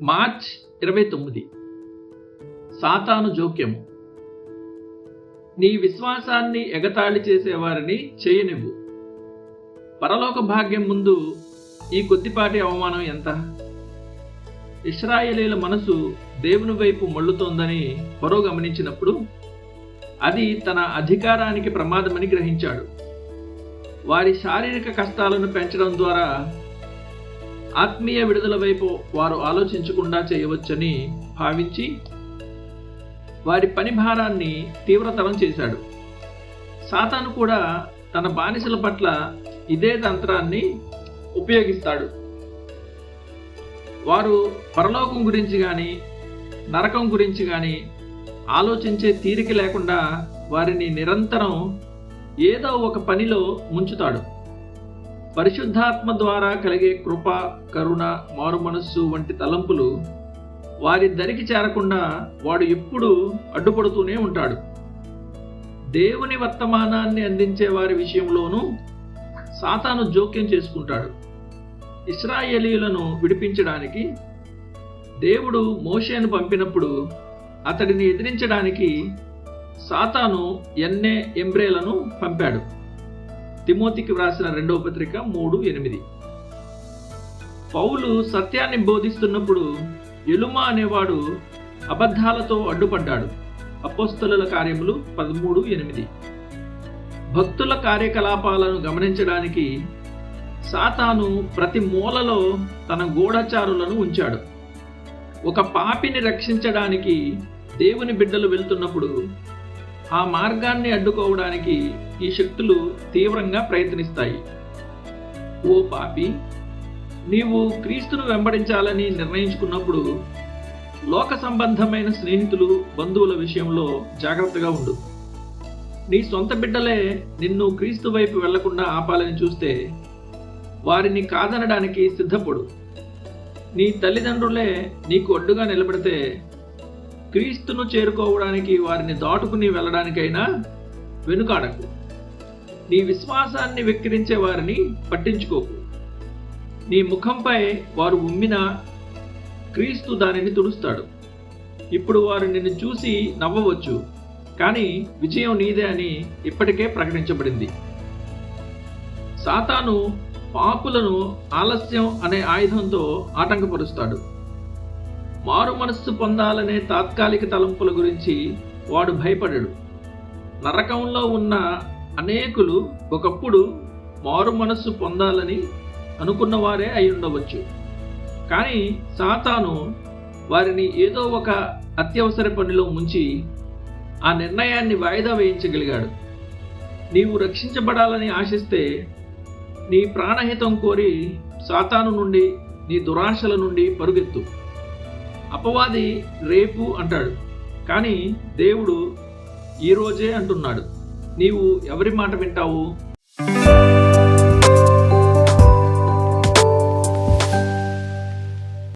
March 29. సాతాను జోక్యము. నీ విశ్వాసాన్ని ఎగతాళి చేసేవారిని చేయనివ్వు. పరలోక భాగ్యం ముందు ఈ కొద్దిపాటి అవమానం ఎంత? ఇశ్రాయేలీల మనసు దేవుని వైపు మళ్ళుతోందని ఫరో గమనించినప్పుడు అది తన అధికారానికి ప్రమాదమని గ్రహించాడు. వారి శారీరక కష్టాలను పెంచడం ద్వారా ఆత్మీయ విడుదల వైపు వారు ఆలోచించకుండా చేయవచ్చని భావించి వారి పని భారాన్ని తీవ్రతరం చేశాడు. సాతాను కూడా తన బానిసల పట్ల ఇదే తంత్రాన్ని ఉపయోగిస్తాడు. వారు పరలోకం గురించి కానీ నరకం గురించి కానీ ఆలోచించే తీరిక లేకుండా వారిని నిరంతరం ఏదో ఒక పనిలో ముంచుతాడు. పరిశుద్ధాత్మ ద్వారా కలిగే కృప, కరుణ, మారుమనస్సు వంటి తలంపులు వారి దరికి చేరకుండా వాడు ఎప్పుడూ అడ్డుపడుతూనే ఉంటాడు. దేవుని వర్తమానాన్ని అందించే వారి విషయంలోనూ సాతాను జోక్యం చేసుకుంటాడు. ఇశ్రాయేలీయులను విడిపించడానికి దేవుడు మోషేను పంపినప్పుడు అతడిని ఎదిరించడానికి సాతాను ఎన్నే ఎంబ్రేలను పంపాడు. తిమోతికి వ్రాసిన 2వ పత్రిక 3:8. పౌలు సత్యాన్ని బోధిస్తున్నప్పుడు ఎలుమా అనేవాడు అబద్ధాలతో అడ్డుపడ్డాడు. అపోస్తలుల కార్యములు 13:8. భక్తుల కార్యకలాపాలను గమనించడానికి సాతాను ప్రతి మూలలో తన గూఢచారులను ఉంచాడు. ఒక పాపిని రక్షించడానికి దేవుని బిడ్డలు వెళ్తున్నప్పుడు ఆ మార్గాన్ని అడ్డుకోవడానికి ఈ శక్తులు తీవ్రంగా ప్రయత్నిస్తాయి. ఓ పాపి, నీవు క్రీస్తును వెంబడించాలని నిర్ణయించుకున్నప్పుడు లోక సంబంధమైన స్నేహితులు, బంధువుల విషయంలో జాగ్రత్తగా ఉండు. నీ సొంత బిడ్డలే నిన్ను క్రీస్తు వైపు వెళ్లకుండా ఆపాలని చూస్తే వారిని కాదనడానికి సిద్ధపడు. నీ తల్లిదండ్రులే నీకు అడ్డుగా నిలబడితే క్రీస్తును చేరుకోవడానికి వారిని దాటుకుని వెళ్ళడానికైనా వెనుకాడకు. నీ విశ్వాసాన్ని వెక్కిరించే వారిని పట్టించుకోకు. నీ ముఖంపై వారు ఉమ్మినా క్రీస్తు దానిని తుడుస్తాడు. ఇప్పుడు వారు నిన్ను చూసి నవ్వవచ్చు, కానీ విజయం నీదే అని ఇప్పటికే ప్రకటించబడింది. సాతాను పాపులను ఆలస్యం అనే ఆయుధంతో ఆటంకపరుస్తాడు. మారు మనస్సు పొందాలనే తాత్కాలిక తలంపుల గురించి వాడు భయపడడు. నరకంలో ఉన్న అనేకులు ఒకప్పుడు మారు మనస్సు పొందాలని అనుకున్నవారే అయి ఉండవచ్చు. కానీ సాతాను వారిని ఏదో ఒక అత్యవసర పనిలో ముంచి ఆ నిర్ణయాన్ని వాయిదా వేయించగలిగాడు. నీవు రక్షించబడాలని ఆశిస్తే నీ ప్రాణహితం కోరి సాతాను నుండి, నీ దురాశల నుండి పరుగెత్తు. అపవాది రేపు అంటాడు, కానీ దేవుడు ఈరోజే అంటున్నాడు. నీవు ఎవరి మాట వింటావు?